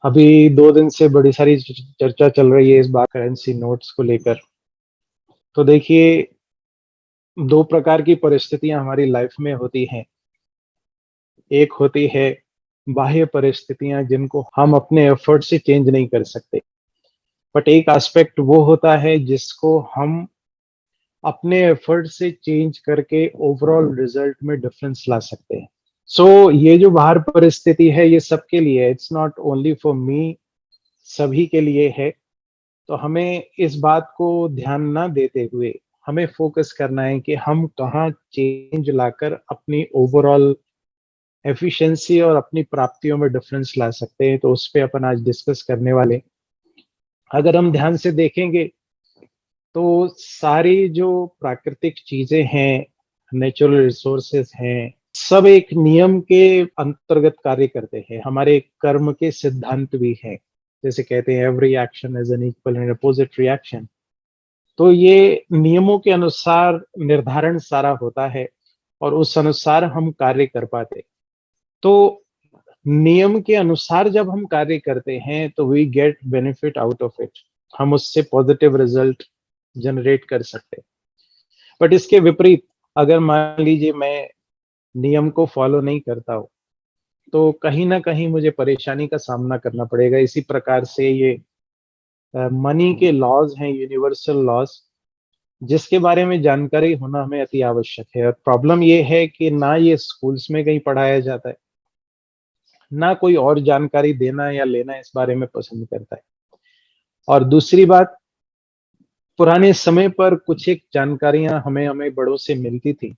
अभी 2 दिन से बड़ी सारी चर्चा चल रही है इस बार करेंसी नोट्स को लेकर। तो देखिए, दो प्रकार की परिस्थितियां हमारी लाइफ में होती हैं। एक होती है बाह्य परिस्थितियां जिनको हम अपने एफर्ट से चेंज नहीं कर सकते, बट एक एस्पेक्ट वो होता है जिसको हम अपने एफर्ट से चेंज करके ओवरऑल रिजल्ट में डिफरेंस ला सकते हैं। सो ये जो बाहर परिस्थिति है ये सबके लिए है, it's not only for me, सभी के लिए है। तो हमें इस बात को ध्यान ना देते हुए हमें फोकस करना है कि हम कहाँ चेंज लाकर अपनी ओवरऑल एफिशिएंसी और अपनी प्राप्तियों में डिफरेंस ला सकते हैं। तो उस पे अपन आज डिस्कस करने वाले हैं। अगर हम ध्यान से देखेंगे तो सारी जो प्राकृतिक चीजें हैं, नेचुरल रिसोर्सेज हैं, सब एक नियम के अंतर्गत कार्य करते हैं। हमारे कर्म के सिद्धांत भी हैं। जैसे कहते हैं every action is an equal and opposite reaction. तो ये नियमों के अनुसार निर्धारण सारा होता है और उस अनुसार हम कार्य कर पाते। तो नियम के अनुसार जब हम कार्य करते हैं तो we get benefit out of it. हम उससे पॉजिटिव रिजल्ट जनरेट कर सकते हैं। बट इसके विपरीत, अगर मान लीजिए मैं नियम को फॉलो नहीं करता हूँ तो कहीं ना कहीं मुझे परेशानी का सामना करना पड़ेगा। इसी प्रकार से ये मनी के लॉज हैं, यूनिवर्सल लॉज, जिसके बारे में जानकारी होना हमें अति आवश्यक है। और प्रॉब्लम ये है कि ना ये स्कूल्स में कहीं पढ़ाया जाता है, ना कोई और जानकारी देना या लेना इस बारे में पसंद करता है। और दूसरी बात, पुराने समय पर कुछ एक जानकारियां हमें हमें बड़ों से मिलती थी,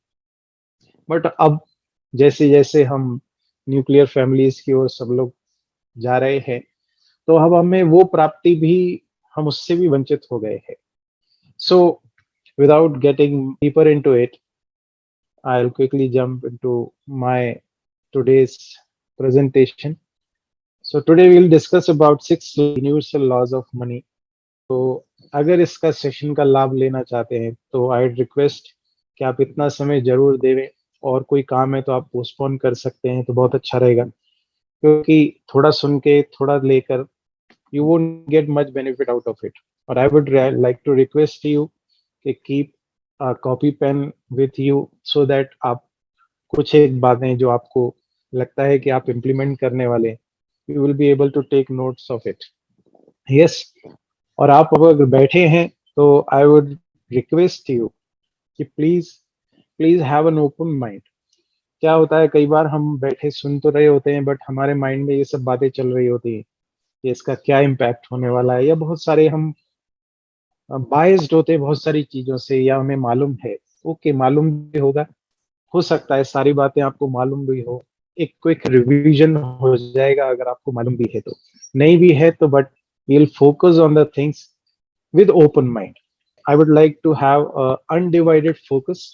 बट अब जैसे जैसे हम न्यूक्लियर फैमिलीज की ओर सब लोग जा रहे हैं तो अब हमें वो प्राप्ति भी, हम उससे भी वंचित हो गए हैं। सो without getting deeper into it, I'll quickly jump into my today's presentation. So today we'll discuss about 6 universal laws of money. तो अगर इसका सेशन का लाभ लेना चाहते हैं तो आई रिक्वेस्ट कि आप इतना समय जरूर देवें। और कोई काम है तो आप पोस्टपोन कर सकते हैं तो बहुत अच्छा रहेगा, क्योंकि थोड़ा सुन के थोड़ा लेकर you won't get much benefit out of it. Or I would like to request you कि keep a copy pen with you so that आप कुछ एक बातें जो आपको लगता है कि आप इम्प्लीमेंट करने वाले हैं, you will be able to take notes of it. Yes. और आप अब अगर बैठे हैं तो I would request you कि please please have an open mind. क्या होता है, कई बार हम बैठे सुन तो रहे होते हैं बट हमारे माइंड में ये सब बातें चल रही होती है कि इसका क्या इम्पैक्ट होने वाला है, या बहुत सारे हम बायस्ड होते हैं बहुत सारी चीजों से, या हमें मालूम है। ओके, मालूम भी होगा, हो सकता है सारी बातें आपको मालूम भी हो, एक क्विक रिवीजन हो जाएगा अगर आपको मालूम भी है तो। नहीं भी है तो but we will focus on the things with open mind. I would like to have undivided focus,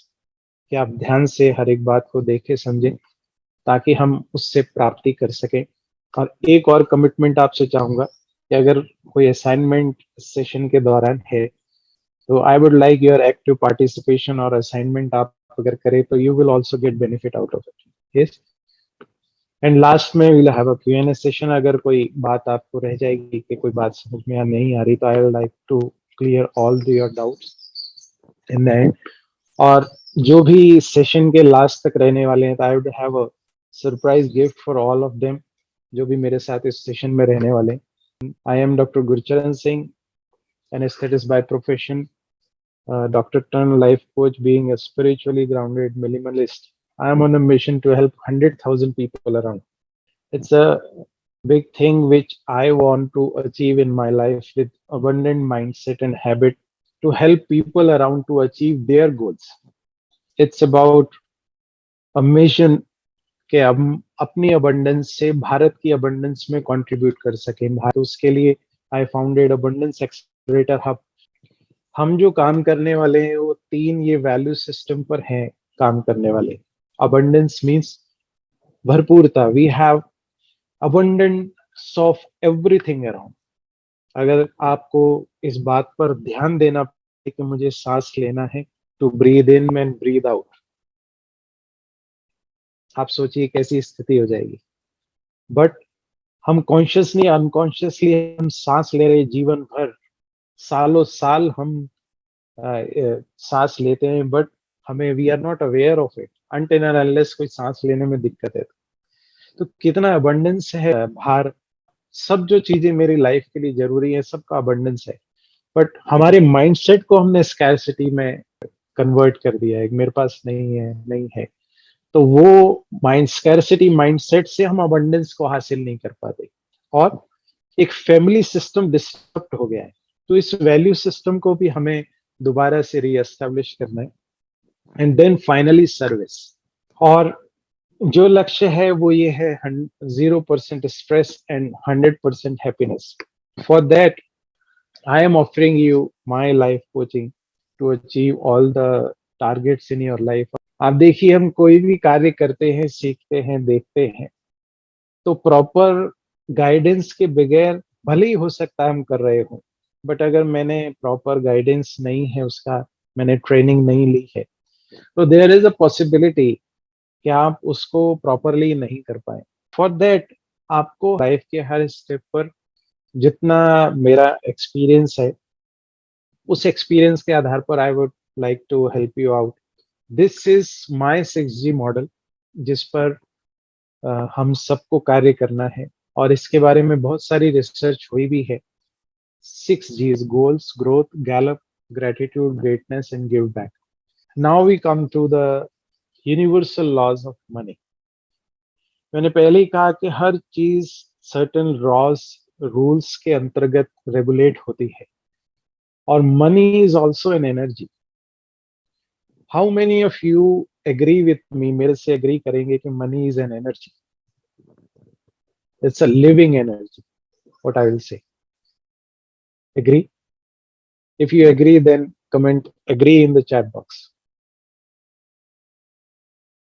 कि आप ध्यान से हर एक बात को देखें समझें ताकि हम उससे प्राप्ति कर सकें। और एक और कमिटमेंट आपसे चाहूंगा कि अगर कोई असाइनमेंट सेशन के दौरान है तो I would like your active participation. और असाइनमेंट आप अगर करें तो you will also get benefit out of it. Yes. And last में will have a Q&A session. अगर कोई बात आपको रह जाएगी कि कोई बात समझ में नहीं आ रही तो I would like to clear all your doubts in the end. और जो भी सेशन के लास्ट तक रहने वाले हैं तो I would have a surprise gift for all of them, जो भी मेरे साथ इस सेशन में रहने वाले हैं। I am doctor Gurcharan Singh, anaesthetist by profession, doctor turned life coach, being a spiritually grounded minimalist. I am on a mission to help 100,000 people around. It's a big thing which I want to achieve in my life with abundant mindset and habit to help people around to achieve their goals. It's about a mission कि हम अपनी abundance से भारत की abundance में contribute कर सकें। भारत, उसके लिए आई फाउंडेड अबंडेंस एक्सेलरेटर हब। हम जो काम करने वाले हैं वो 3 ये वैल्यू सिस्टम पर हैं काम करने वाले। अबंडेंस मीन्स भरपूरता, we have abundance of everything around. अगर आपको इस बात पर ध्यान देना पड़े कि मुझे सांस लेना है, to breathe in and breathe out, आप सोचिए कैसी स्थिति हो जाएगी। बट हम कॉन्शियसली अनकॉन्शियसली हम सांस ले रहे जीवन भर, सालों साल हम सांस लेते हैं, बट हमें we are not aware of it until and unless कोई सांस लेने में दिक्कत है। तो कितना अबंडेंस है बाहर, सब जो चीजें मेरी लाइफ के लिए जरूरी है सबका अबंडेंस है, बट हमारे माइंडसेट को हमने स्कैरसिटी में कन्वर्ट कर दिया है, मेरे पास नहीं है, नहीं है। तो वो माइंड स्कैरसिटी माइंडसेट से हम अबंडेंस को हासिल नहीं कर पाते, और एक फैमिली सिस्टम डिस्टर्ब हो गया है। तो इस वैल्यू सिस्टम को भी हमें दोबारा से रीएस्टेब्लिश करना है, एंड देन फाइनली सर्विस। और जो लक्ष्य है वो ये है 0% stress and 100% happiness. For that I am offering you my life coaching to achieve all the targets in your life. आप देखिए, हम कोई भी कार्य करते हैं, सीखते हैं, देखते हैं, तो प्रॉपर गाइडेंस के बगैर भले ही हो सकता है हम कर रहे हो, बट अगर मैंने प्रॉपर गाइडेंस नहीं है उसका, मैंने ट्रेनिंग नहीं ली है, तो देयर इज अ पॉसिबिलिटी कि आप उसको प्रॉपरली नहीं कर पाए। फॉर दैट आपको लाइफ के हर स्टेप पर, जितना मेरा एक्सपीरियंस है, उस एक्सपीरियंस के आधार पर I would like to help you out. This is my 6G model, जिस पर हम सबको कार्य करना है, और इसके बारे में बहुत सारी रिसर्च हुई भी है। 6Gs: goals, growth, gallop, gratitude, greatness and give back. Now we come to the universal laws of money. मैंने पहले ही कहा कि हर चीज सर्टेन लॉज, रूल्स के अंतर्गत रेगुलेट होती है, और money is also an energy. How many of you agree with me, मेरे से एग्री करेंगे कि money is an energy, it's a living energy, what I will say. Agree? If you agree then comment agree in the chat box,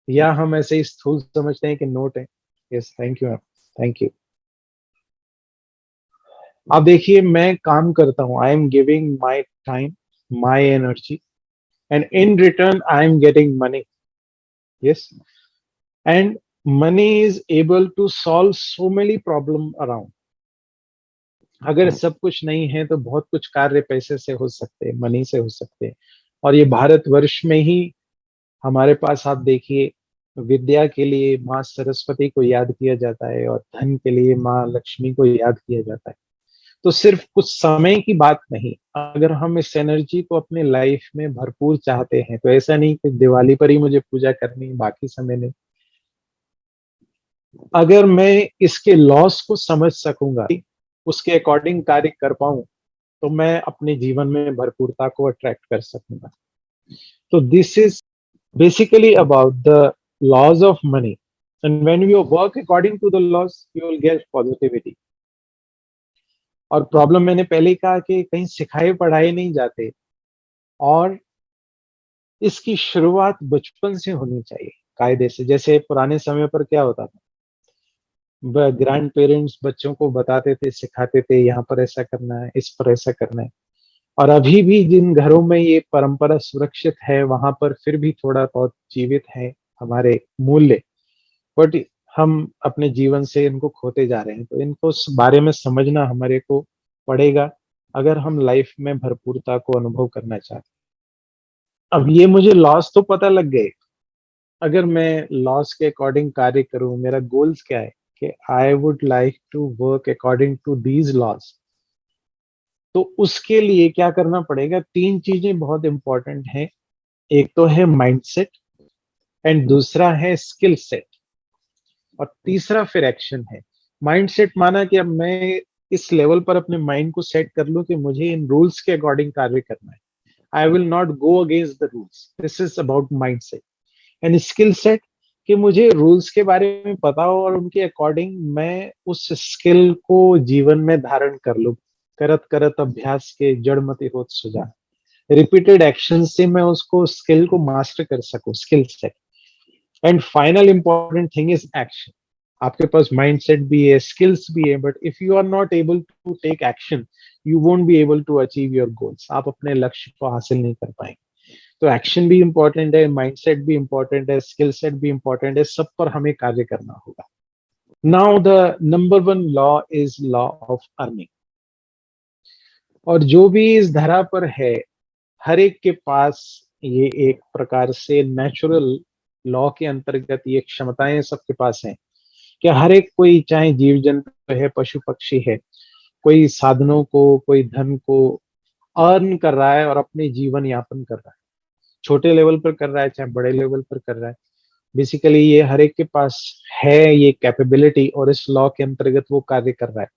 या हम ऐसे ही स्थूल समझते हैं कि नोट है? Yes, thank you ma'am, thank you. अब देखिए, मैं काम करता हूँ, I am giving my time, my energy, and in return I am getting money. Yes, and money is able to solve so many problem around। अगर सब कुछ नहीं है तो बहुत कुछ कार्य पैसे से हो सकते हैं, मनी से हो सकते हैं। और ये भारतवर्ष में ही हमारे पास आप देखिए, विद्या के लिए माँ सरस्वती को याद किया जाता है, और धन के लिए माँ लक्ष्मी को याद किया जाता है। तो सिर्फ कुछ समय की बात नहीं, अगर हम इस एनर्जी को अपने लाइफ में भरपूर चाहते हैं, तो ऐसा नहीं कि दिवाली पर ही मुझे पूजा करनी है, बाकी समय नहीं। अगर मैं इसके लॉस को समझ सकूंगा, उसके अकॉर्डिंग कार्य कर पाऊं, तो मैं अपने जीवन में भरपूरता को अट्रैक्ट कर सकूंगा। तो this is basically about the laws of money, and when you work according to the laws you will get positivity. और प्रॉब्लम, मैंने पहले ही कहा कि कहीं सिखाए पढ़ाए नहीं जाते, और इसकी शुरुआत बचपन से होनी चाहिए, कायदे से। जैसे पुराने समय पर क्या होता था, ग्रैंड पेरेंट्स बच्चों को बताते थे, सिखाते थे, यहाँ पर ऐसा करना है, इस पर ऐसा करना है। और अभी भी जिन घरों में ये परंपरा सुरक्षित है, वहां पर फिर भी थोड़ा बहुत जीवित है हमारे मूल्य, बट हम अपने जीवन से इनको खोते जा रहे हैं। तो इनको उस बारे में समझना हमारे को पड़ेगा, अगर हम लाइफ में भरपूरता को अनुभव करना चाहते हैं। अब ये मुझे लॉस तो पता लग गए, अगर मैं लॉस के अकॉर्डिंग कार्य करूं, मेरा गोल्स क्या है कि I would like to work according to these laws, तो उसके लिए क्या करना पड़ेगा? तीन चीजें बहुत इंपॉर्टेंट हैं। एक तो है माइंडसेट, एंड दूसरा है स्किल सेट, और तीसरा फिर एक्शन है। माइंडसेट माना कि अब मैं इस लेवल पर अपने माइंड को सेट कर लूं कि मुझे इन रूल्स के अकॉर्डिंग कार्य करना है, I will not go against the rules, this is about mindset. And skill set, कि मुझे रूल्स के बारे में पता हो, और उनके अकॉर्डिंग मैं उस स्किल को जीवन में धारण कर लूं। करत करत अभ्यास के जड़ मति होत सुजा, रिपीटेड एक्शन से मैं उसको स्किल को मास्टर कर सकूं, skill set. And final important thing is action. आपके पास माइंडसेट भी है, स्किल्स भी है, but if you are not able to take action, you won't be able to achieve your goals, आप अपने लक्ष्य को हासिल नहीं कर पाएंगे। तो एक्शन भी इंपॉर्टेंट है, माइंडसेट भी इंपॉर्टेंट है, स्किल सेट भी इंपॉर्टेंट है, सब पर हमें कार्य करना होगा। Now the number one law is law of earning. और जो भी इस धरा पर है, हर एक के पास ये एक प्रकार से नेचुरल लॉ के अंतर्गत ये क्षमताएं सबके पास हैं कि हर एक कोई, चाहे जीव जंतु है, पशु पक्षी है, कोई साधनों को, कोई धन को अर्न कर रहा है और अपने जीवन यापन कर रहा है। छोटे लेवल पर कर रहा है, चाहे बड़े लेवल पर कर रहा है, बेसिकली ये हर एक के पास है ये कैपेबिलिटी, और इस लॉ के अंतर्गत वो कार्य कर रहा है।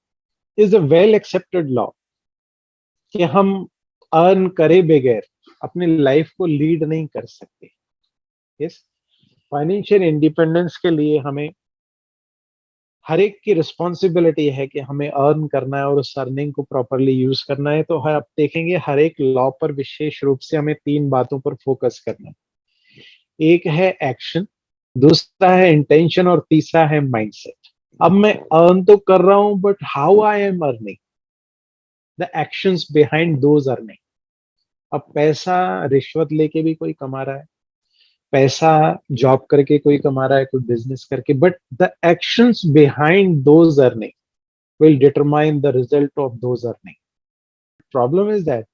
Is a well accepted law कि हम अर्न करे बगैर अपनी लाइफ को लीड नहीं कर सकते। यस, फाइनेंशियल इंडिपेंडेंस के लिए हमें हर एक की रिस्पॉन्सिबिलिटी है कि हमें अर्न करना है और उस अर्निंग को प्रॉपरली यूज करना है। तो आप देखेंगे हर एक लॉ पर विशेष रूप से हमें तीन बातों पर फोकस करना है। एक है एक्शन, दूसरा है इंटेंशन, और तीसरा है माइंडसेट। अब मैं अर्न तो कर रहा हूं, but how I am earning, the actions behind those earning. अब पैसा रिश्वत लेके भी कोई कमा रहा है, पैसा जॉब करके कोई कमा रहा है, कोई बिजनेस करके, but the actions behind those earning will determine the result of those earning. Problem is that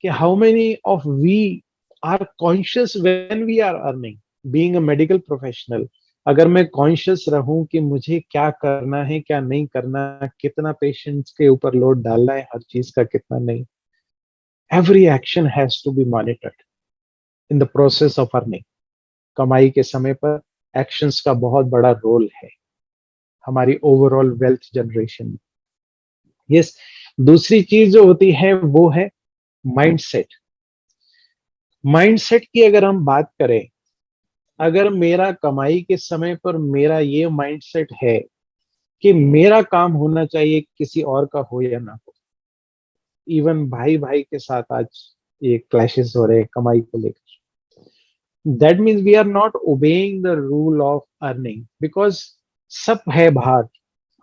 how many of we are conscious when we are earning? Being a medical professional, अगर मैं conscious रहूं कि मुझे क्या करना है, क्या नहीं करना, कितना पेशेंट्स के ऊपर लोड डालना है, हर चीज का कितना नहीं, every action has to be monitored in the process of earning. कमाई के समय पर एक्शंस का बहुत बड़ा रोल है हमारी ओवरऑल वेल्थ जनरेशन में। यस, दूसरी चीज जो होती है वो है माइंडसेट। माइंडसेट की अगर हम बात करें, अगर मेरा कमाई के समय पर मेरा ये माइंडसेट है कि मेरा काम होना चाहिए, किसी और का हो या ना हो। इवन भाई भाई के साथ आज ये क्लैशेस हो रहे हैं कमाई को लेकर। That means we are not obeying the rule of earning, because सब है बाहर।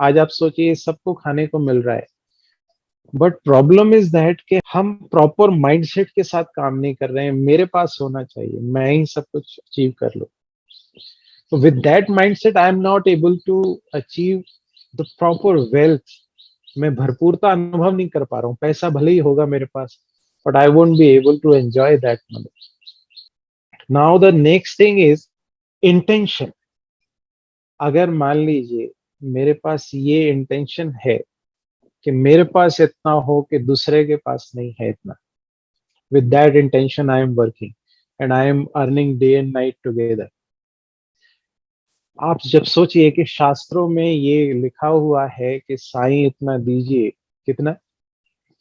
आज आप सोचिए सबको खाने को मिल रहा है, बट प्रॉब्लम इज दैट कि हम प्रॉपर माइंडसेट के साथ काम नहीं कर रहे हैं। मेरे पास होना चाहिए, मैं ही सब कुछ अचीव कर लूं। तो with that mindset I am not able to achieve the proper wealth. मैं भरपूरता अनुभव नहीं कर पा रहा हूँ। पैसा भले ही होगा मेरे पास, but I won't be able to enjoy that money. Now the next thing is intention. अगर मान लीजिए मेरे पास ये इंटेंशन है कि मेरे पास इतना हो कि दूसरे के पास नहीं है इतना, with that intention I am working and I am earning day and night together। आप जब सोचिए कि शास्त्रों में ये लिखा हुआ है कि साईं इतना दीजिए, कितना,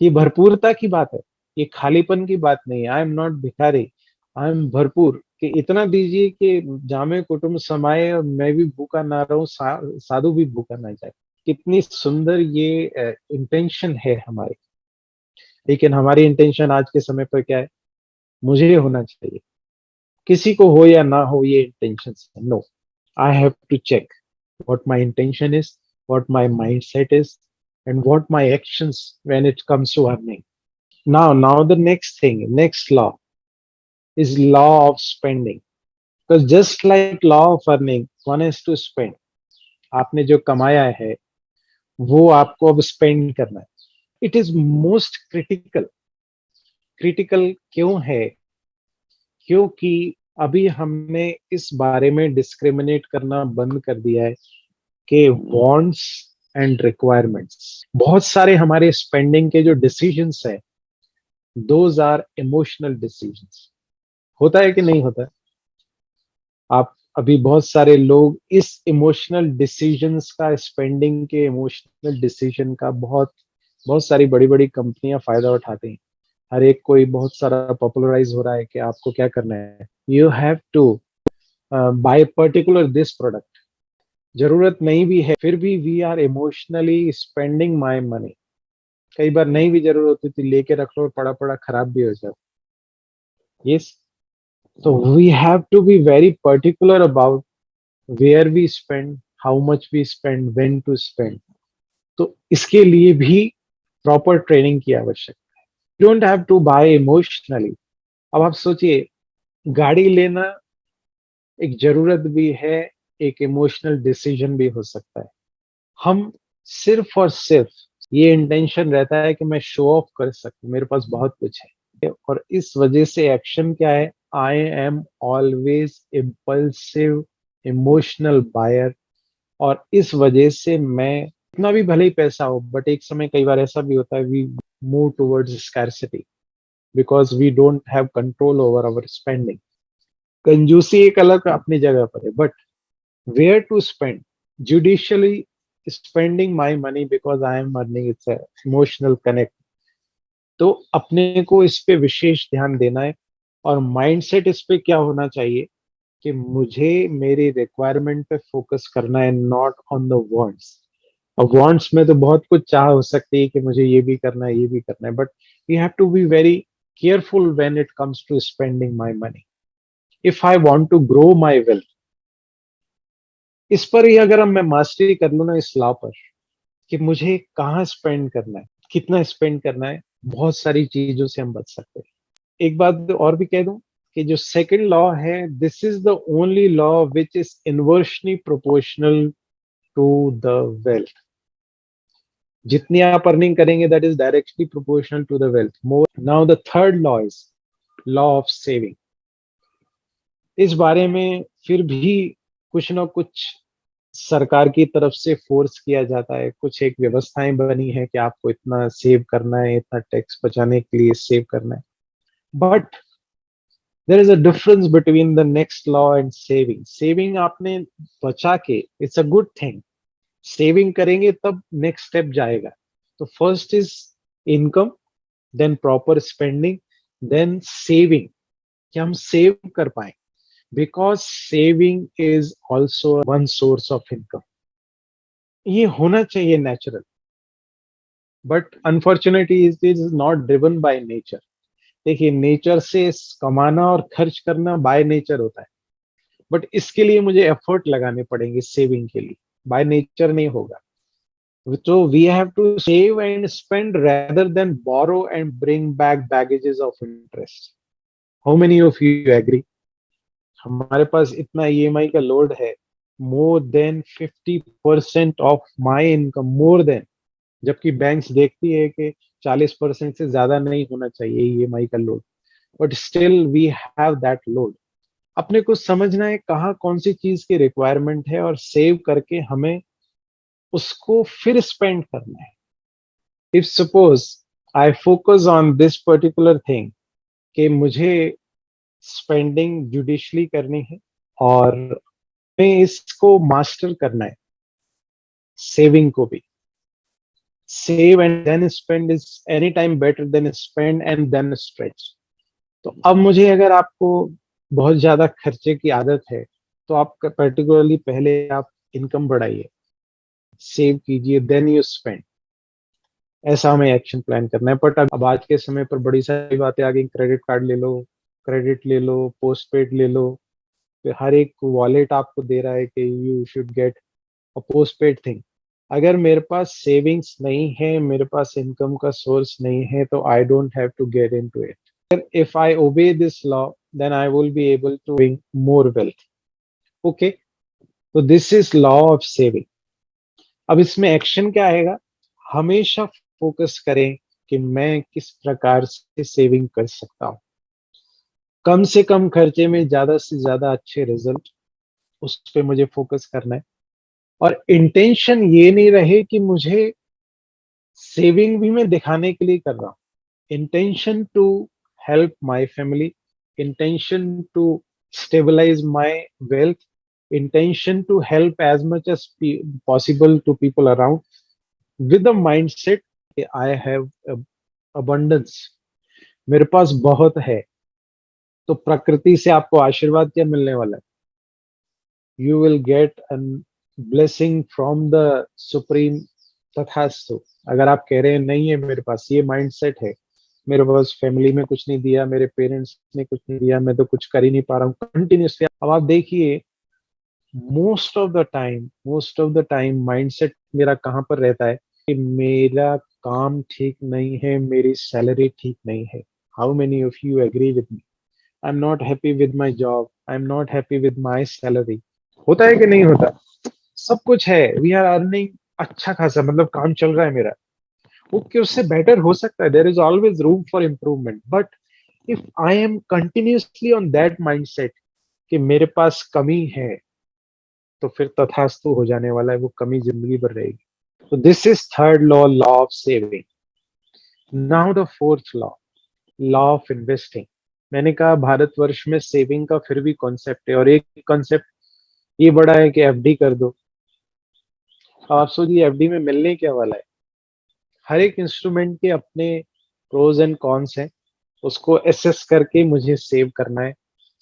ये भरपूरता की बात है, ये खालीपन की बात नहीं है। आई एम नॉट भिखारी, आई एम भरपूर, कि इतना दीजिए कि जामे कुटुंब समाए और मैं भी भूखा ना रहूं, साधु भी भूखा ना जाए। कितनी सुंदर ये इंटेंशन है हमारी। लेकिन हमारी इंटेंशन आज के समय पर क्या है? मुझे होना चाहिए, किसी को हो या ना हो, ये इंटेंशन है। No, I have to check what my intention is, what my mindset is, and what my actions when it comes to earning. Now the next thing, next law is law of spending. Because just like law of earning, one has to spend. आपने जो कमाया है वो आपको अब spend करना है। It is most critical. Critical क्यों है? क्योंकि अभी हमने इस बारे में डिस्क्रिमिनेट करना बंद कर दिया है कि वांट्स एंड रिक्वायरमेंट्स। बहुत सारे हमारे स्पेंडिंग के जो डिसीजंस है, दोज आर इमोशनल डिसीजंस। होता है कि नहीं होता है? आप अभी बहुत सारे लोग इस इमोशनल डिसीजंस का, स्पेंडिंग के इमोशनल डिसीजन का बहुत बहुत सारी बड़ी बड़ी कंपनियां फायदा उठाती हैं। हर एक कोई बहुत सारा पॉपुलराइज हो रहा है कि आपको क्या करना है, you have to buy particular this product. जरूरत नहीं भी है फिर भी we are emotionally spending my money. कई बार नहीं भी जरूरत होती थी, लेके रख लो, पड़ा पड़ा खराब भी हो जाता। यस, तो we have to be very particular about where we spend, how much we spend, when to spend. तो इसके लिए भी प्रॉपर ट्रेनिंग की आवश्यकता है। Don't have to buy emotionally. अब आप सोचिए, गाड़ी लेना एक जरूरत भी है, एक इमोशनल डिसीजन भी हो सकता है। हम सिर्फ और सिर्फ ये इंटेंशन रहता है कि मैं शो ऑफ कर सकूं, मेरे पास बहुत कुछ है, और इस वजह से एक्शन क्या है, I am always impulsive emotional buyer. और इस वजह से मैं, इतना भी भले ही पैसा हो, बट एक समय कई बार ऐसा भी होता है, we move towards scarcity because we don't have control over our spending. कंजूसी एक अलग अपनी जगह पर है, but where to spend judicially, spending my money because I am earning, it's emotional connect. तो अपने को इस पे विशेष ध्यान देना है, और माइंडसेट इस पे क्या होना चाहिए कि मुझे मेरी रिक्वायरमेंट पे फोकस करना है, नॉट ऑन द वांट्स। अब वांट्स में तो बहुत कुछ चाह हो सकती है कि मुझे ये भी करना है, ये भी करना है, but we have to be very careful when it comes to spending my money. If I want to grow my wealth, इस पर ही अगर हम मैं मास्टरी कर लूँ ना इस लॉ पर, कि मुझे कहाँ स्पेंड करना है, कितना स्पेंड करना है, बहुत सारी चीजों से हम बच सकते हैं। एक बात और भी कह दूं कि जो सेकंड लॉ है, this is the only law which is inversely proportional to the wealth. जितनी आप अर्निंग करेंगे, that is directly proportional to the wealth more. Now the third law is law of saving. इस बारे में फिर भी कुछ ना कुछ सरकार की तरफ से फोर्स किया जाता है, कुछ एक व्यवस्थाएं बनी है कि आपको इतना सेव करना है, इतना टैक्स बचाने के लिए सेव करना है। But there is a difference between the next law and saving. Saving आपने बचा के, it's a good thing, saving करेंगे तब नेक्स्ट स्टेप जाएगा। तो first is income, then proper spending, then saving, कि हम सेव कर पाए, because saving is also one source of income. ये होना चाहिए natural, but unfortunately it is not driven by nature. देखिए, नेचर से कमाना और खर्च करना बाय नेचर होता है, बट इसके लिए मुझे एफर्ट लगाने पड़ेंगे सेविंग के लिए, बाय नेचर नहीं होगा। तो we have to save and spend rather than borrow and bring back baggages of interest. How many of you agree? हमारे पास इतना ईएमआई का लोड है, more than 50% of my income, more than. जबकि banks देखती है कि 40% से ज्यादा नहीं होना चाहिए ईएमआई का load, but still we have that load. अपने को समझना है कहाँ कौन सी चीज की रिक्वायरमेंट है, और सेव करके हमें उसको फिर स्पेंड करना है। If suppose I focus on this particular thing, कि मुझे स्पेंडिंग जुडिशली करनी है, और हमें इसको मास्टर करना है, सेविंग को भी। Save and then spend is any time better than spend and then stretch. तो अब मुझे, अगर आपको बहुत ज्यादा खर्चे की आदत है, तो आप पर्टिकुलरली पहले आप इनकम बढ़ाइए, सेव कीजिए, देन यू स्पेंड। ऐसा हमें एक्शन प्लान करना है। बट अब आज के समय पर बड़ी सारी बातें आ गई, क्रेडिट कार्ड ले लो, क्रेडिट ले लो, पोस्ट पेड ले लो, फिर हर एक वॉलेट आपको दे रहा है कि you should get a post paid thing. अगर मेरे पास सेविंग्स नहीं है, मेरे पास इनकम का सोर्स नहीं है, तो I don't have to get into it. If I obey this law, then I will be able to bring more wealth. Okay, तो this is law of saving. अब इसमें एक्शन क्या आएगा? हमेशा फोकस करें कि मैं किस प्रकार से सेविंग कर सकता हूँ, कम से कम खर्चे में ज्यादा से ज्यादा अच्छे रिजल्ट, उस पे मुझे फोकस करना है। और इंटेंशन ये नहीं रहे कि मुझे सेविंग भी मैं दिखाने के लिए कर रहा हूँ। Intention to help my family, intention to stabilise my wealth, intention to help as much as possible to people around, with the mindset कि I have abundance, मेरे पास बहुत है। तो प्रकृति से आपको आशीर्वाद क्या मिलने वाला है? You will get an blessing from the supreme, तथास्तु। अगर आप कह रहे हैं नहीं है मेरे पास ये माइंडसेट है, मेरे पास फैमिली में कुछ नहीं दिया, मेरे पेरेंट्स ने कुछ नहीं दिया, मैं तो कुछ कर ही नहीं पा रहा हूँ कंटिन्यूसली। अब आप देखिए, most of the time mindset मेरा कहाँ पर रहता है कि मेरा काम ठीक नहीं है, मेरी सैलरी ठीक नहीं है। How many of you agree with me? I am not happy with my job, I am not happy with my salary. होता है कि नहीं होता? सब कुछ है, वी आर अर्निंग अच्छा खासा मतलब काम चल रहा है मेरा, ओके, उससे बेटर हो सकता है, there is always room for improvement, but if I am continuously on that mindset कि मेरे पास कमी है, तो फिर तथास्तु हो जाने वाला है, वो कमी जिंदगी भर रहेगी। तो this is third law, law of saving. Now the fourth law, law of investing. मैंने कहा भारतवर्ष में सेविंग का फिर भी कॉन्सेप्ट है, और एक कॉन्सेप्ट ये बड़ा है कि एफडी कर दो। अब आप सोचिए एफडी में मिलने क्या वाला है। हर एक इंस्ट्रूमेंट के अपने प्रोज एंड कॉन्स हैं, उसको एसेस करके मुझे सेव करना है,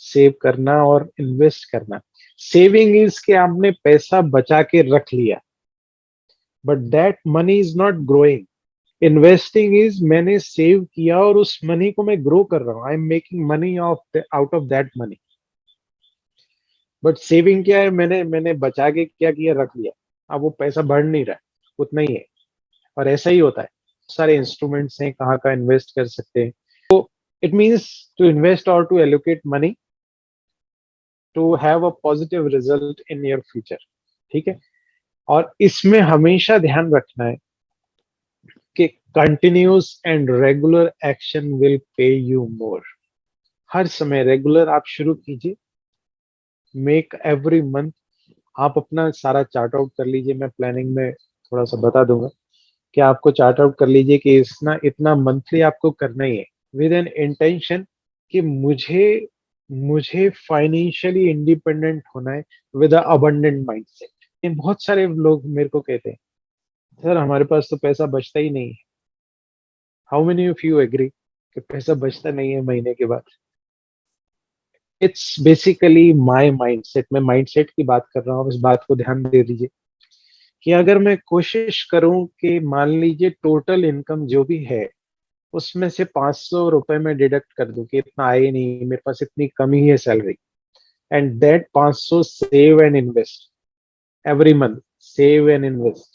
सेव करना और इन्वेस्ट करना। सेविंग इज के आपने पैसा बचा के रख लिया, but that money is not growing. Investing is मैंने सेव किया और उस मनी को मैं ग्रो कर रहा हूँ, I am making money of out of that money. But saving क्या है, मैंने मैंने बचा के क्या किया, रख लिया, अब वो पैसा बढ़ नहीं रहा है, उतना ही है। और ऐसा ही होता है, सारे इंस्ट्रूमेंट्स हैं कहाँ का इन्वेस्ट कर सकते हैं। इट मीन्स टू इन्वेस्ट और to allocate money to have a positive result in your future. ठीक है, और इसमें हमेशा ध्यान रखना है कि continuous and regular action will pay you more. हर समय रेगुलर आप शुरू कीजिए, मेक एवरी मंथ। आप अपना सारा चार्ट आउट कर लीजिए, मैं प्लानिंग में थोड़ा सा बता दूंगा कि आपको चार्ट आउट कर लीजिए कि इतना इतना मंथली आपको करना ही है, विद एन इंटेंशन कि मुझे मुझे फाइनेंशियली इंडिपेंडेंट होना है, विद अ अबंडेंट माइंडसेट। बहुत सारे लोग मेरे को कहते हैं सर हमारे पास तो पैसा बचता ही नहीं है। How many of you agree कि पैसा बचता नहीं है महीने के बाद? इट्स बेसिकली माय माइंडसेट, मैं माइंडसेट की बात कर रहा हूँ, इस बात को ध्यान दे दीजिए कि अगर मैं कोशिश करूं कि मान लीजिए टोटल इनकम जो भी है उसमें से 500 रुपए में डिडक्ट कर दूं कि इतना आए ही नहीं, मेरे पास इतनी कमी है salary, and that 500 save and invest every month, save and invest,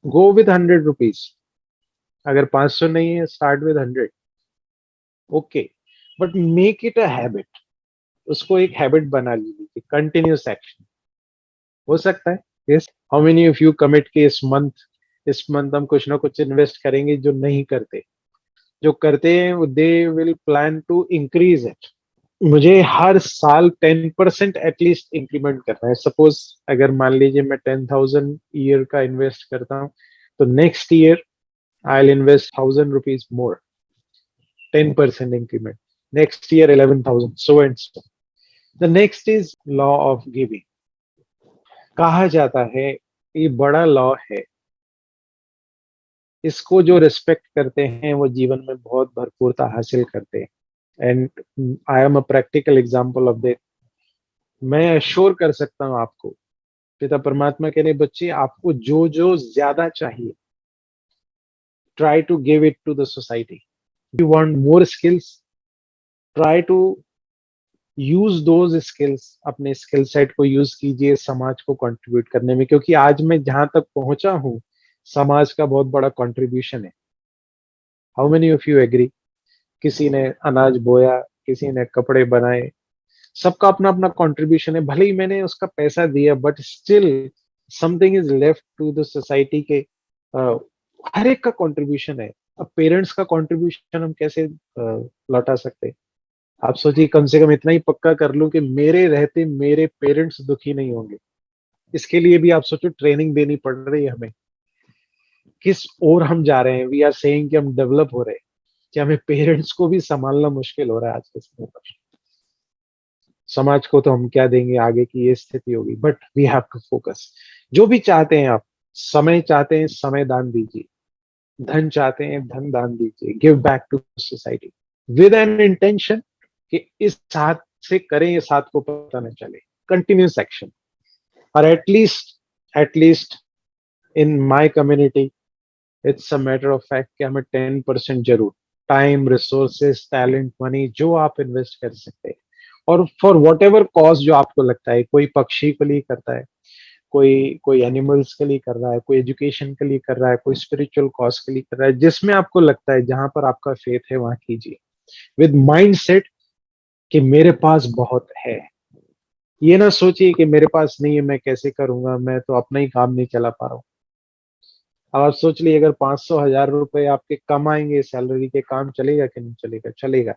go with 100 rupees. अगर 500 नहीं है, start with 100, okay, but make it a habit. उसको एक हैबिट बना लीजिए, कंटिन्यूस एक्शन हो सकता है। Yes, how many of you commit के इस मंथ हम कुछ ना कुछ इन्वेस्ट करेंगे? जो नहीं करते, जो करते हैं they will plan to increase it. मुझे हर साल 10% एटलीस्ट इंक्रीमेंट करना है। सपोज अगर मान लीजिए मैं 10,000 ईयर का इन्वेस्ट करता हूँ, तो next year I will invest 1,000 rupees more, 10% increment. Next year 11,000, so and so. The next is law of giving. कहा जाता है, ये बड़ा लॉ है, इसको जो रिस्पेक्ट करते हैं वो जीवन में बहुत भरपूरता हासिल करते हैं। And I am a practical example of this. मैं अश्योर कर सकता हूँ आपको, पिता परमात्मा कह रहे बच्चे आपको जो जो ज्यादा चाहिए, try to give it to the society. You want more skills, try to use those skills, अपने स्किल सेट को यूज कीजिए समाज को कंट्रीब्यूट करने में, क्योंकि आज मैं जहां तक पहुंचा हूं समाज का बहुत बड़ा कंट्रीब्यूशन है। How many of you agree? किसी ने अनाज बोया, किसी ने कपड़े बनाए, सबका अपना अपना कंट्रीब्यूशन है। भले ही मैंने उसका पैसा दिया, but still something is left to the society के। हर एक का कंट्रीब्यूशन है। अब पेरेंट्स का कंट्रीब्यूशन हम कैसे लौटा सकते हैं? आप सोचिए, कम से कम इतना ही पक्का कर लूं कि मेरे रहते मेरे पेरेंट्स दुखी नहीं होंगे। इसके लिए भी आप सोचो ट्रेनिंग देनी पड़ रही है हमें, किस ओर हम जा रहे हैं। वी आर सेइंग कि हम डेवलप हो रहे हैं, कि हमें पेरेंट्स को भी संभालना मुश्किल हो रहा है आज के समय पर। समाज को तो हम क्या देंगे, आगे की ये स्थिति होगी, but we have to focus. जो भी चाहते हैं आप, समय चाहते हैं समय दान दीजिए, धन चाहते हैं धन दान दीजिए, give back to society with an intention कि इस हाथ से करें, इस हाथ को पता न चले। Continuous action. और at least in my community it's a matter of fact कि हमें 10% जरूर, टाइम, रिसोर्सेस, टैलेंट, मनी जो आप इन्वेस्ट कर सकते हैं, और फॉर वॉट एवर कॉज जो आपको लगता है। कोई पक्षी के लिए करता है, कोई कोई एनिमल्स के लिए कर रहा है, कोई एजुकेशन के लिए कर रहा है, कोई स्पिरिचुअल कॉज के लिए कर रहा है, जिसमें आपको लगता है, जहां पर आपका फेथ है वहां कीजिए, विद माइंड सेट कि मेरे पास बहुत है। ये ना सोचिए कि मेरे पास नहीं है मैं कैसे करूंगा, मैं तो अपना ही काम नहीं चला पा रहा हूँ। अब आप सोच लीजिए, अगर 500,000 रुपए आपके कम आएंगे सैलरी के, काम चलेगा कि नहीं चलेगा? चलेगा।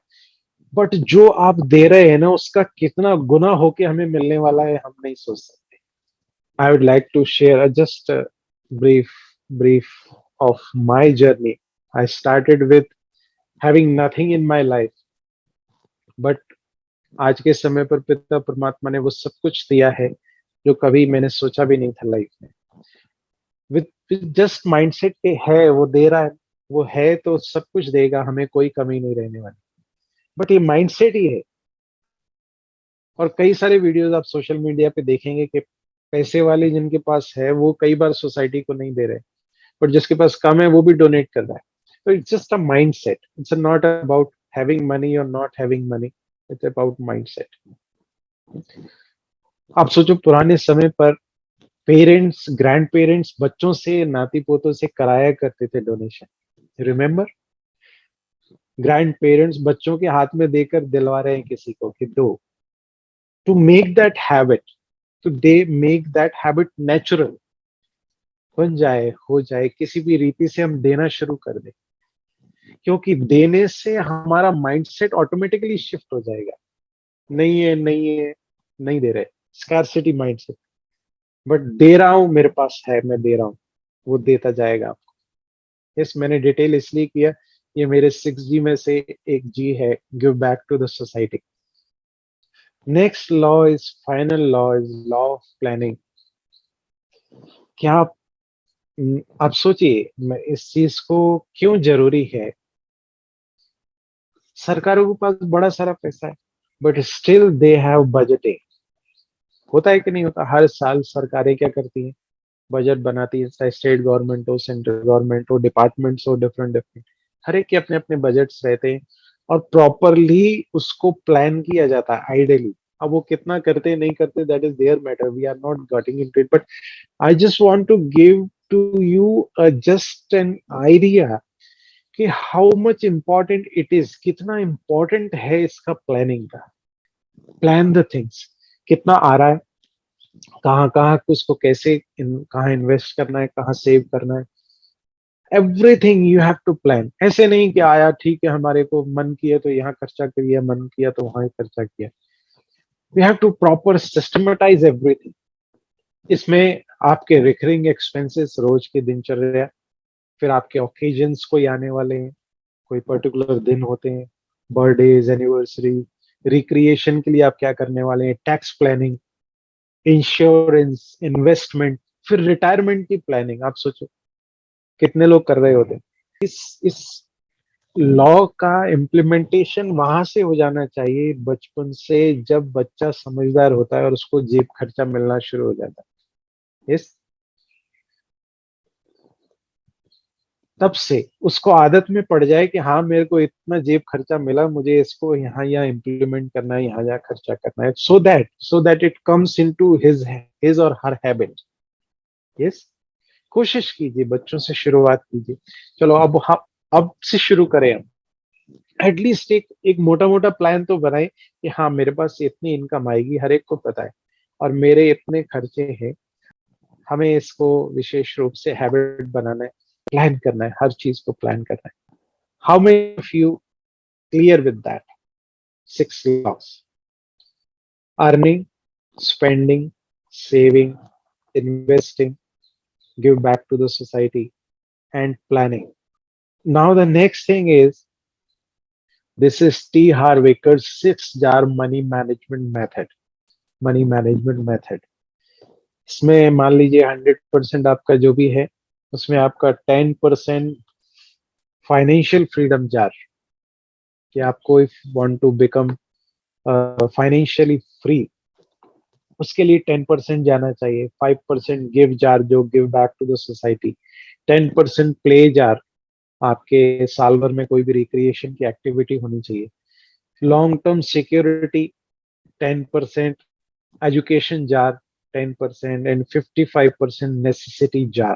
बट जो आप दे रहे हैं ना, उसका कितना गुना होके हमें मिलने वाला है, हम नहीं सोच सकते। I would like to share just brief brief of my journey. I started with having nothing in my life, but आज के समय पर पिता परमात्मा ने वो सब कुछ दिया है जो कभी मैंने सोचा भी नहीं था लाइफ में। विद जस्ट माइंडसेट के है, वो दे रहा है, वो है तो सब कुछ देगा, हमें कोई कमी नहीं रहने वाली। बट ये माइंडसेट ही है। और कई सारे वीडियोस आप सोशल मीडिया पे देखेंगे कि पैसे वाले जिनके पास है वो कई बार सोसाइटी को नहीं दे रहे, बट जिसके पास कम है वो भी डोनेट कर रहा है। तो it's just a mindset, it's not about having money और not having money, it's about mindset. आप सोचो, पुराने समय पर पेरेंट्स, ग्रैंड पेरेंट्स बच्चों से, नाती पोतों से कराया करते थे डोनेशन। रिमेम्बर, ग्रैंड पेरेंट्स बच्चों के हाथ में देकर दिलवा रहे हैं किसी को कि दो, to make that habit, to they make that habit natural, बन जाए, हो जाए, किसी भी रीति से हम देना शुरू कर दें। क्योंकि देने से हमारा माइंडसेट ऑटोमेटिकली शिफ्ट हो जाएगा। नहीं है, नहीं है, नहीं दे रहे, स्कार्सिटी माइंडसेट। बट दे रहा हूं, मेरे पास है, मैं दे रहा हूं, वो देता जाएगा आपको। यस, मैंने डिटेल इसलिए किया, ये मेरे 6G में से एक जी है, give back to the society. Next law is, final law is law of planning. क्या आप सोचिए, मैं इस चीज को क्यों जरूरी है। सरकारों के पास बड़ा सारा पैसा है, but still they have budgeting. होता है कि नहीं होता? हर साल सरकारें क्या करती हैं? बजट बनाती है, चाहे स्टेट गवर्नमेंट हो, सेंट्रल गवर्नमेंट हो, डिपार्टमेंट्स हो, डिफरेंट डिफरेंट, हर एक के अपने अपने बजट्स रहते हैं। और प्रॉपरली उसको प्लान किया जाता है आइडियली। अब वो कितना करते नहीं करते, that is their matter, we are not getting into it. But I just want to give to you just an idea कि how much important it is, कितना इम्पोर्टेंट है इसका प्लानिंग का। प्लान द थिंग्स, कितना आ रहा है, कहाँ कहाँ उसको कैसे कहाँ इन्वेस्ट करना है, कहाँ सेव करना है, everything you have to plan. ऐसे नहीं कि आया, ठीक है, हमारे को मन किया तो यहाँ खर्चा किया, मन किया तो वहां खर्चा किया। We have to proper systematise everything. इसमें आपके रिकरिंग एक्सपेंसेस, रोज की दिनचर्या, फिर आपके ओकेजन्स कोई आने वाले हैं, कोई पर्टिकुलर दिन होते हैं, बर्थडेज, एनिवर्सरी, रिक्रिएशन के लिए आप क्या करने वाले हैं, टैक्स प्लानिंग, इंश्योरेंस, इन्वेस्टमेंट, फिर रिटायरमेंट की प्लानिंग। आप सोचो कितने लोग कर रहे होते हैं। इस लॉ का इम्प्लीमेंटेशन वहां से हो जाना चाहिए, बचपन से, जब बच्चा समझदार होता है और उसको जेब खर्चा मिलना शुरू हो जाता है। इस तब से उसको आदत में पड़ जाए कि हाँ, मेरे को इतना जेब खर्चा मिला, मुझे इसको यहाँ यहाँ इम्प्लीमेंट करना है, यहाँ यहाँ खर्चा करना है, so that it comes into his और हर हैबिट। यस, कोशिश कीजिए, बच्चों से शुरुआत कीजिए। चलो अब से शुरू करें हम। एटलीस्ट एक मोटा मोटा प्लान तो बनाए कि हाँ, मेरे पास इतनी इनकम आएगी, हर एक को पता है, और मेरे इतने खर्चे हैं। हमें इसको विशेष रूप से हैबिट बनाना है, प्लान करना है, हर चीज को प्लान करना है। How many of you clear with that 6 laws? Earning, spending, saving, investing, give back to the society, and planning. Now the next thing is, this is T. Harv Eker's 6 jar money management method. Money management method. इसमें मान लीजिए 100% आपका जो भी है, उसमें आपका 10% financial freedom jar, कि आपको if want to become financially free, उसके लिए 10% जाना चाहिए। 5% गिव जार, जो give back to the society. 10% play jar, आपके साल भर में कोई भी रिक्रिएशन की एक्टिविटी होनी चाहिए। Long term security 10%, education jar 10%, and 55% necessity jar.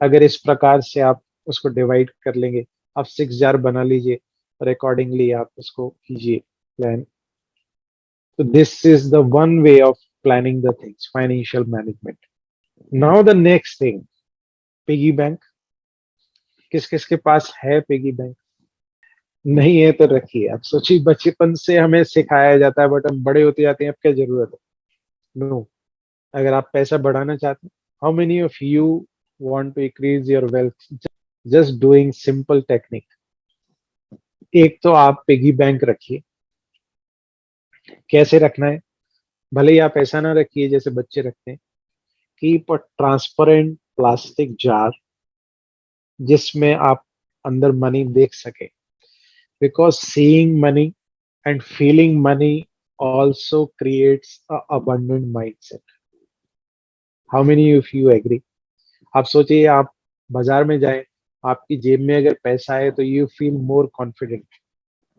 अगर इस प्रकार से आप उसको डिवाइड कर लेंगे, आप 6 जार बना लीजिए और अकॉर्डिंगली आप उसको कीजिए प्लान। तो this is the one way of planning the things, financial management. Now the next thing, piggy bank. किस किस के पास है पिगी बैंक? नहीं है तो रखिए। आप सोचिए, बचपन से हमें सिखाया जाता है, बट हम बड़े होते जाते हैं, अब क्या जरूरत है? नो। अगर आप पैसा बढ़ाना चाहते हैं, how many of you want to increase your wealth just doing simple technique? एक तो आप पिगी बैंक रखिए। कैसे रखना है? भले ही आप ऐसा ना रखिए जैसे बच्चे रखते हैं। Keep a transparent plastic jar जिसमें आप अंदर मनी देख सके, because seeing money and feeling money also creates a abundant mindset. How many of you agree? आप सोचिए, आप बाजार में जाएं, आपकी जेब में अगर पैसा है तो यू फील मोर कॉन्फिडेंट।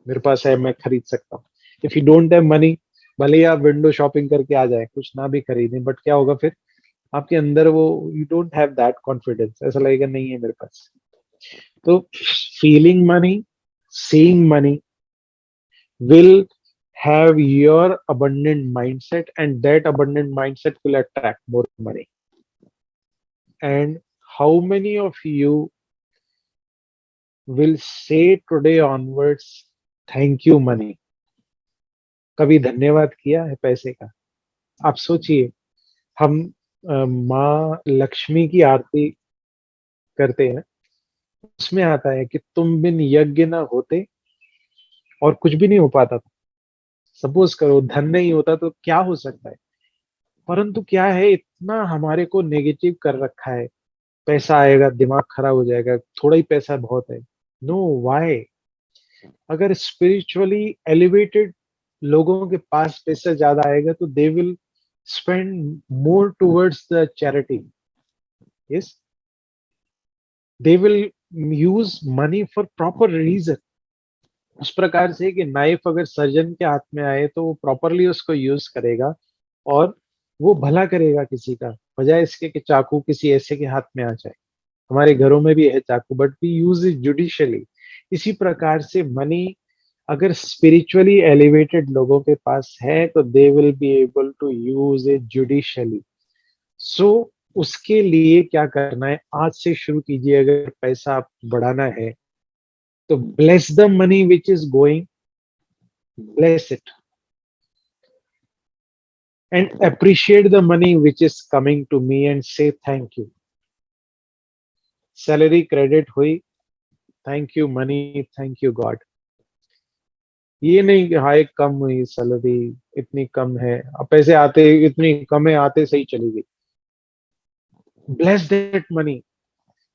मेरे पास है, मैं खरीद सकता हूँ। If you don't have money, भले ही आप विंडो शॉपिंग करके आ जाए, कुछ ना भी खरीदें, बट क्या होगा फिर? आपके अंदर वो, you don't have that confidence, ऐसा लगेगा नहीं है मेरे पास। तो feeling money, seeing money will have your abundant mindset, and that abundant mindset will attract more money. And how many of you will say today onwards, thank you money? कभी धन्यवाद किया है पैसे का? आप सोचिए, हम माँ लक्ष्मी की आरती करते हैं, उसमें आता है कि तुम बिन यज्ञ ना होते, और कुछ भी नहीं हो पाता था। सपोज करो धन नहीं होता तो क्या हो सकता है? परंतु क्या है, इतना हमारे को नेगेटिव कर रखा है, पैसा आएगा दिमाग खराब हो जाएगा, थोड़ा ही पैसा बहुत है। No, why? अगर स्पिरिचुअली एलिवेटेड लोगों के पास पैसा ज्यादा आएगा तो they will spend more towards the charity. Yes, they will use money for proper reason. उस प्रकार से कि नाइफ अगर सर्जन के हाथ में आए तो वो प्रॉपरली उसको यूज करेगा, और वो भला करेगा किसी का, बजाय इसके कि चाकू किसी ऐसे के हाथ में आ जाए। हमारे घरों में भी है चाकू, but we use it judiciously. इसी प्रकार से मनी अगर स्पिरिचुअली एलिवेटेड लोगों के पास है तो they will be able to use it judicially. So उसके लिए क्या करना है, आज से शुरू कीजिए। अगर पैसा बढ़ाना है तो bless the money which is going, bless it, and appreciate the money which is coming to me and say thank you. Salary credit हुई, thank you money, thank you God. ये नहीं कि हाई कम हुई सैलरी, इतनी कम है, अब पैसे आते इतनी कम है, आते सही चली गई। Bless that money,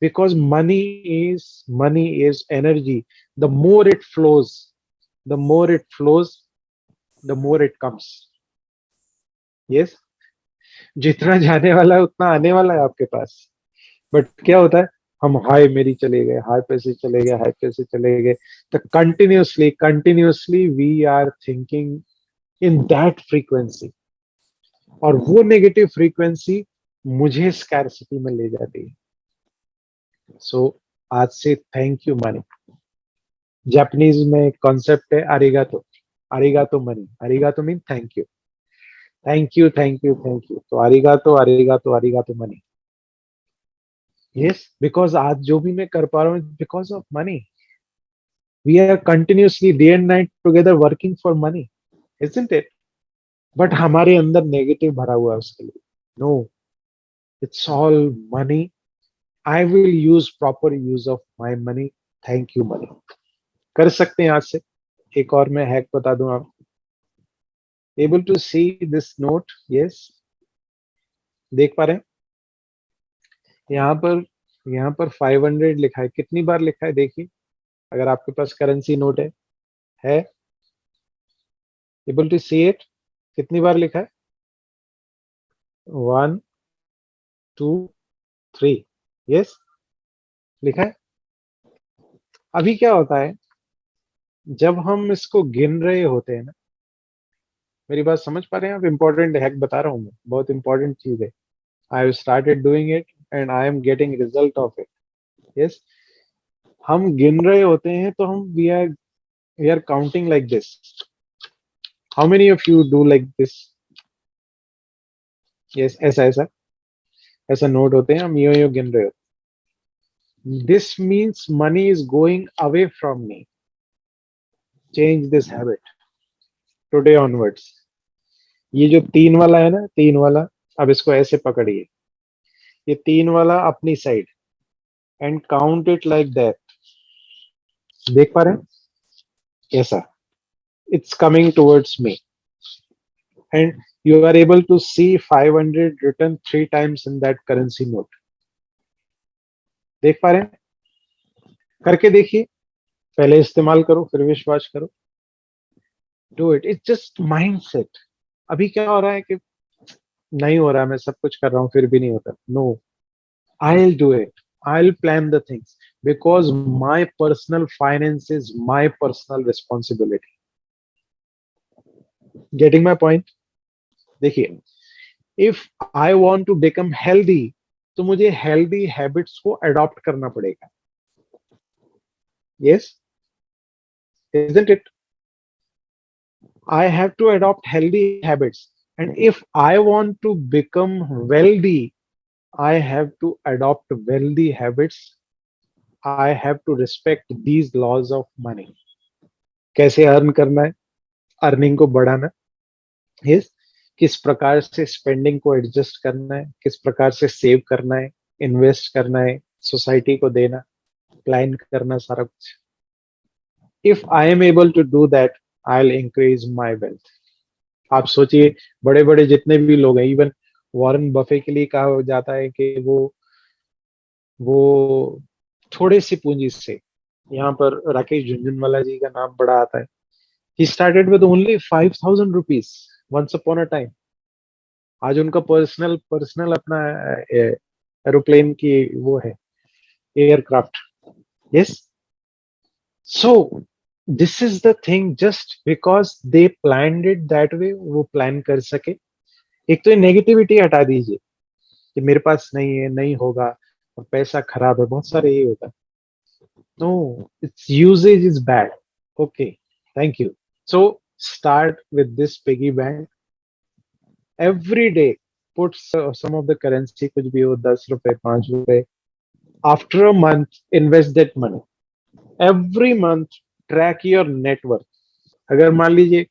because money is energy. The more it flows, the more it comes. Yes, जितना जाने वाला है उतना आने वाला है आपके पास। बट क्या होता है, हम हाई मेरी चले गए, हाई पैसे चले गए, हाई पैसे चले गए, तो continuously we are thinking in that frequency, और वो नेगेटिव फ्रीक्वेंसी मुझे स्कैरसिटी में ले जाती है। सो आज से थैंक यू मनी। जापानीज में एक कॉन्सेप्ट है अरिगातो। अरिगातो मनी, अरिगातो mean thank you, thank you, thank you, thank you. तो अरिगातो, अरिगातो, अरिगातो मनी। यस, बिकॉज आज जो भी मैं कर पा रहा हूँ because of money. We are continuously day and night together working for money, isn't it? But हमारे अंदर नेगेटिव भरा हुआ है उसके लिए। No, it's all money. I will use proper use of my money, thank you money. कर सकते हैं आज से। एक और मैं हैक बता दूं आप, able to see this note? Yes, देख पा रहे हैं? यहाँ पर, यहाँ पर 500 लिखा है, कितनी बार लिखा है देखिए, अगर आपके पास करेंसी नोट है एबल टू सी इट? कितनी बार लिखा है? 1, 2, 3। यस, लिखा है। अभी क्या होता है, जब हम इसको गिन रहे होते हैं ना, मेरी बात समझ पा रहे हैं आप? इंपॉर्टेंट हैक बता रहा हूँ मैं, बहुत इंपॉर्टेंट चीज है। I have started doing it and I am getting result of it. Yes, हम गिन रहे होते हैं तो हम we are counting like this. How many of you do like this? Yes, ऐसा ऐसा ऐसा नोट होते हैं, हम यो यो गिन रहे होते This means money is going away from me. Change this habit today onwards. ये जो तीन वाला है ना, तीन वाला, अब इसको ऐसे पकड़िए, ये तीन वाला अपनी side, and count it like that. देख पा रहे हैं ऐसा? It's coming towards me, and you are able to see 500 written 3 times in that currency note. देख पा रहे हैं? करके देखिए. पहले इस्तेमाल करो, फिर विश्वास करो. Do it. It's just mindset. अभी क्या हो रहा है कि नहीं हो रहा, मैं सब कुछ कर रहा हूं फिर भी नहीं होता. No, I'll do it. I'll plan the things because my personal finance is my personal responsibility. Getting my point? देखिए, if I want to become healthy, तो मुझे healthy habits को adopt करना पड़ेगा. Yes, isn't it? I have to adopt healthy habits, and if I want to become wealthy, I have to adopt wealthy habits. I have to respect these laws of money. कैसे earn करना है, earning को बढ़ाना. Yes, किस प्रकार से spending को adjust करना है, किस प्रकार से सेव करना है, इन्वेस्ट करना है, सोसाइटी को देना, प्लान करना, सारा कुछ. If I am able to do that, I will increase my wealth. आप सोचिए, बड़े बड़े जितने भी लोग हैं, इवन वॉरेन बफे के लिए कहा जाता है कि वो थोड़े सी पूंजी से, यहाँ पर राकेश झुंझुनवाला जी का नाम बड़ा आता है. He started with only 5,000 rupees once upon a time. आज उनका पर्सनल पर्सनल अपना एरोप्लेन की वो है, aircraft. Yes. So this is the thing, just because they planned it that way, वो प्लान कर सके. एक तो ये नेगेटिविटी हटा दीजिए कि मेरे पास नहीं है, नहीं होगा, और पैसा खराब है, बहुत सारे ये होता है. No, it's usages is bad. Okay, thank you. So start with this piggy bank. Every day put some of the currency, कुछ भी हो, 10 रुपए, 5 रुपए. After a month, invest that money. Every month, track your net worth. अगर मान लीजिए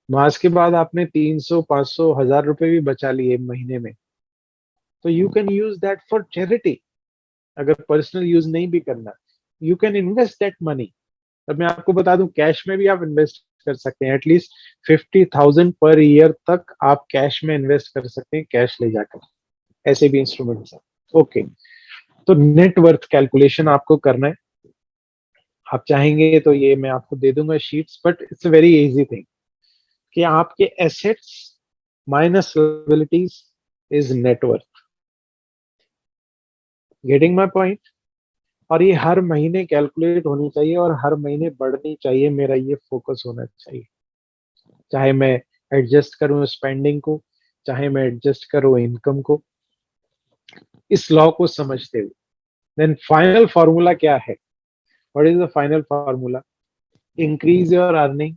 मास के बाद आपने 300, 500, 1000 रुपए भी बचा लिए महीने में, तो you can use that for charity. अगर पर्सनल यूज नहीं भी करना, you can invest that money. अब मैं आपको बता दूं, कैश में भी आप इन्वेस्ट कर सकते हैं. एटलीस्ट 50,000 पर ईयर तक आप कैश में इन्वेस्ट कर सकते हैं, कैश ले जाकर. ऐसे भी इंस्ट्रूमेंट्स हैं. ओके, तो नेटवर्थ कैलकुलेशन आपको करना है. आप चाहेंगे तो ये मैं आपको दे दूंगा sheets, but it's a very easy thing कि आपके assets minus liabilities is net worth. Getting my point? और ये हर महीने कैलकुलेट होनी चाहिए और हर महीने बढ़नी चाहिए. मेरा ये फोकस होना चाहिए. चाहे मैं एडजस्ट करूं स्पेंडिंग को, चाहे मैं एडजस्ट करूं इनकम को, इस लॉ को समझते हुए. देन फाइनल फॉर्मूला क्या है? What is the final formula? Increase your earning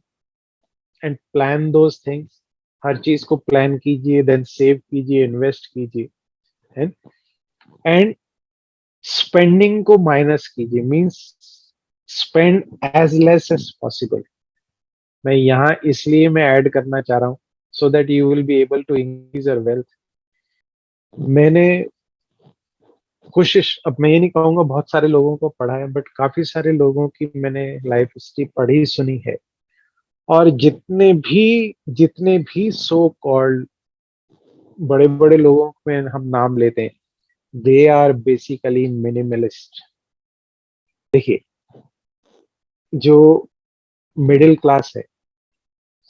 and plan those things. हर चीज को प्लान कीजिए, देन सेव कीजिए, इन्वेस्ट कीजिए, एंड स्पेंडिंग को माइनस कीजिए. Means spend as less as possible. मैं यहाँ इसलिए मैं ऐड करना चाह रहा हूँ, so that you will be able to increase your wealth. मैंने कोशिश, अब मैं ये नहीं कहूंगा बहुत सारे लोगों को पढ़ा है, बट काफी सारे लोगों की मैंने लाइफ हिस्ट्री पढ़ी सुनी है. और जितने भी सो कॉल्ड बड़े बड़े लोगों में हम नाम लेते हैं, दे आर बेसिकली मिनिमलिस्ट. देखिए, जो मिडिल क्लास है,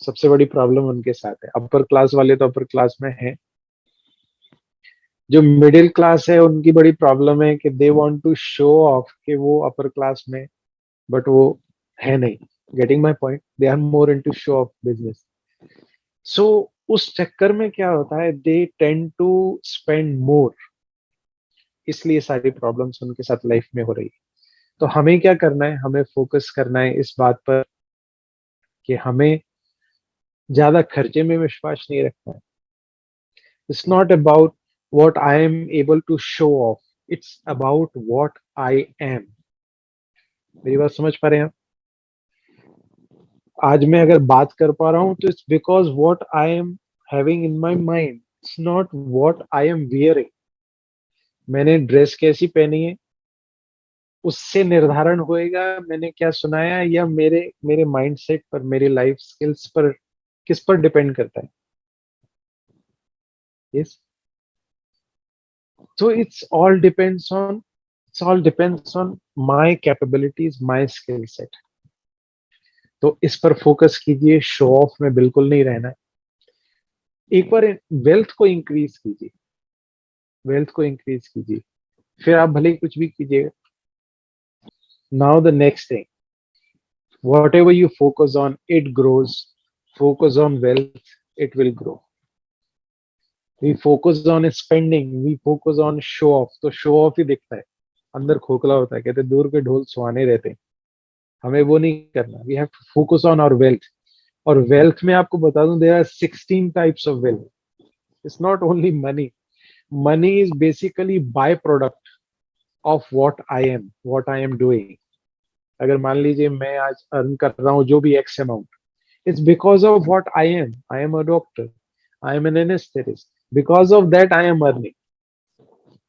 सबसे बड़ी प्रॉब्लम उनके साथ है. अपर क्लास वाले तो अपर क्लास में है. जो मिडिल क्लास है, उनकी बड़ी प्रॉब्लम है कि they want to show off कि वो अपर क्लास में, बट वो है नहीं. Getting my point? They are more into show off business. So उस चक्कर में क्या होता है, they tend to spend more. इसलिए सारी प्रॉब्लम्स उनके साथ लाइफ में हो रही है. तो हमें क्या करना है? हमें फोकस करना है इस बात पर कि हमें ज्यादा खर्चे में विश्वास नहीं रखना है. It's not about what I am able to show off. It's about what I am. मेरी बात समझ पा रहे हैं आप? आज मैं अगर बात कर पा रहा हूं तो it's because what I am having in my mind, it's not what I M wearing. मैंने ड्रेस कैसी पहनी है उससे निर्धारण होएगा मैंने क्या सुनाया, या मेरे मेरे माइंडसेट पर, मेरे लाइफ स्किल्स पर, किस पर डिपेंड करता है? Yes. So it's all depends on my capabilities, my skill set. तो इस पर फोकस कीजिए, शो ऑफ में बिल्कुल नहीं रहना है। एक बार वेल्थ को इंक्रीज कीजिए, वेल्थ को इंक्रीज कीजिए, फिर आप भले ही कुछ भी कीजिएगा। Now the next thing, whatever you focus on it grows, focus on wealth, it will grow. We focus on spending, we focus on show off, तो शो ऑफ ही दिखता है, अंदर खोखला होता है। कहते दूर के ढोल सुहाने रहते हैं, हमें वो नहीं करना। We have to focus on our wealth. और वेल्थ में आपको बता दूं, there are 16 types of wealth. It's not only money, money is basically by product of what I am doing. अगर मान लीजिए मैं आज अर्न कर रहा हूँ जो भी X amount, it's because of what I am a doctor, I am an anaesthetist, because of that I am earning.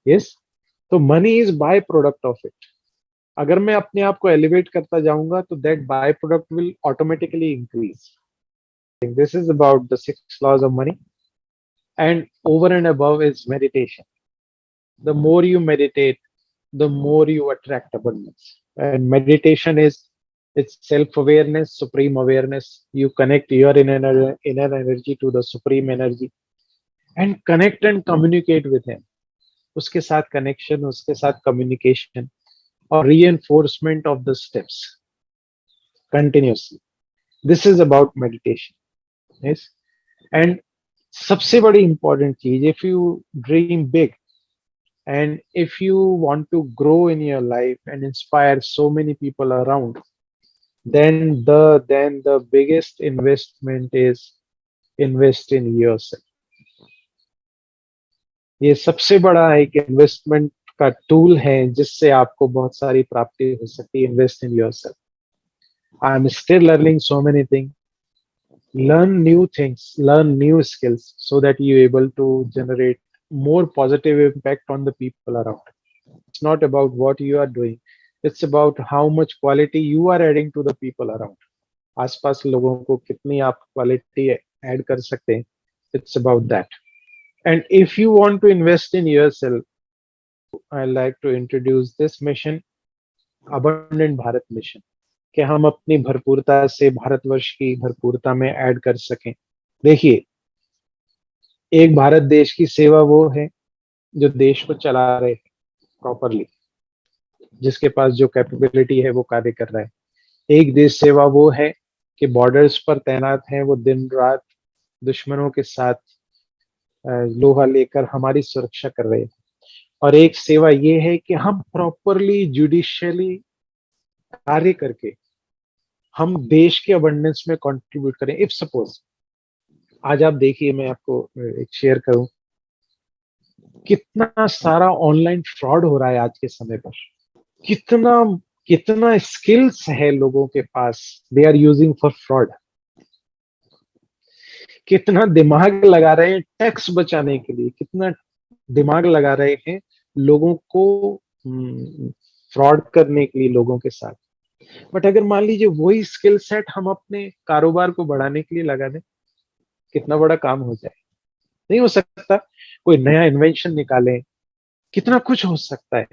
Yes. तो money is by product of it. अगर मैं अपने आप को एलिवेट करता जाऊंगा तो that by product will automatically increase. This is about the 6 laws of money, and over and above is meditation. The more you meditate, the more you attract abundance. And meditation is, it's self-awareness, supreme awareness. You connect your inner energy to the supreme energy and connect and communicate with him. उसके साथ connection, उसके साथ communication or reinforcement of the steps continuously. This is about meditation. Yes. And सबसे बड़ी important चीज, if you dream big, and if you want to grow in your life and inspire so many people around, then the biggest investment is invest in yourself. ये सबसे बड़ा एक investment का tool है जिससे आपको बहुत सारी प्राप्ति हो सकती है। Invest in yourself. I am still learning so many thing, learn new things, learn new skills, so that you're able to generate more positive impact on the people around. It's not about what you are doing, it's about how much quality you are adding to the people around. आसपास लोगों को कितनी आप quality add कर सकते हैं, it's about that. And if you want to invest in yourself, I like to introduce this mission, abundant bharat mission, कि हम अपनी भरपूरता से भारतवर्ष की भरपूरता में ऐड कर सकें। देखिए, एक भारत देश की सेवा वो है जो देश को चला रहे हैं प्रॉपरली, जिसके पास जो कैपेबिलिटी है वो कार्य कर रहा है। एक देश सेवा वो है कि बॉर्डर्स पर तैनात हैं, वो दिन रात दुश्मनों के साथ लोहा लेकर हमारी सुरक्षा कर रहे हैं। और एक सेवा ये है कि हम प्रॉपरली जुडिशियली कार्य करके हम देश के अबंडेंस में कंट्रीब्यूट करें। इफ सपोज आज आप देखिए, मैं आपको एक शेयर करूं, कितना सारा ऑनलाइन फ्रॉड हो रहा है आज के समय पर। कितना कितना स्किल्स है लोगों के पास, they are using for fraud. कितना दिमाग लगा रहे हैं टैक्स बचाने के लिए, कितना दिमाग लगा रहे हैं लोगों को फ्रॉड करने के लिए लोगों के साथ। बट अगर मान लीजिए वही स्किल सेट हम अपने कारोबार को बढ़ाने के लिए लगा दें, कितना बड़ा काम हो जाए। नहीं हो सकता? कोई नया इन्वेंशन निकालें, कितना कुछ हो सकता है।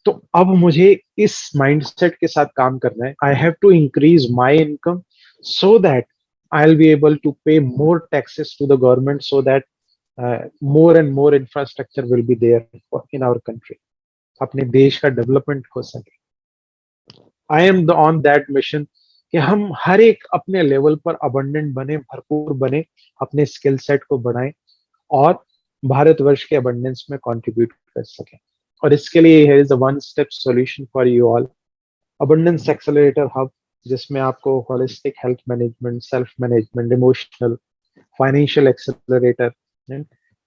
तो अब मुझे इस माइंडसेट के साथ काम करना है। I have to increase my income so that I will be able to pay more taxes to the government, so that more and more infrastructure will be there in our country, अपने देश का development हो सके। I am on that mission कि हम हर एक अपने level पर अबंडेंट बने, भरपूर बने, अपने स्किल सेट को बढ़ाएं और भारतवर्ष के अबंडेंस में कंट्रीब्यूट कर सकें। और इसके लिए here is a one step solution for you all, abundance accelerator hub, जिसमें आपको holistic health management, self management, emotional, financial accelerator,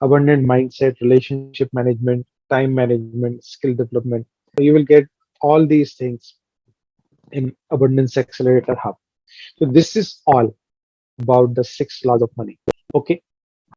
abundant mindset, relationship management, time management, skill development. You will get all these things in Abundance Accelerator Hub. So this is all about the 6 laws of money. Okay.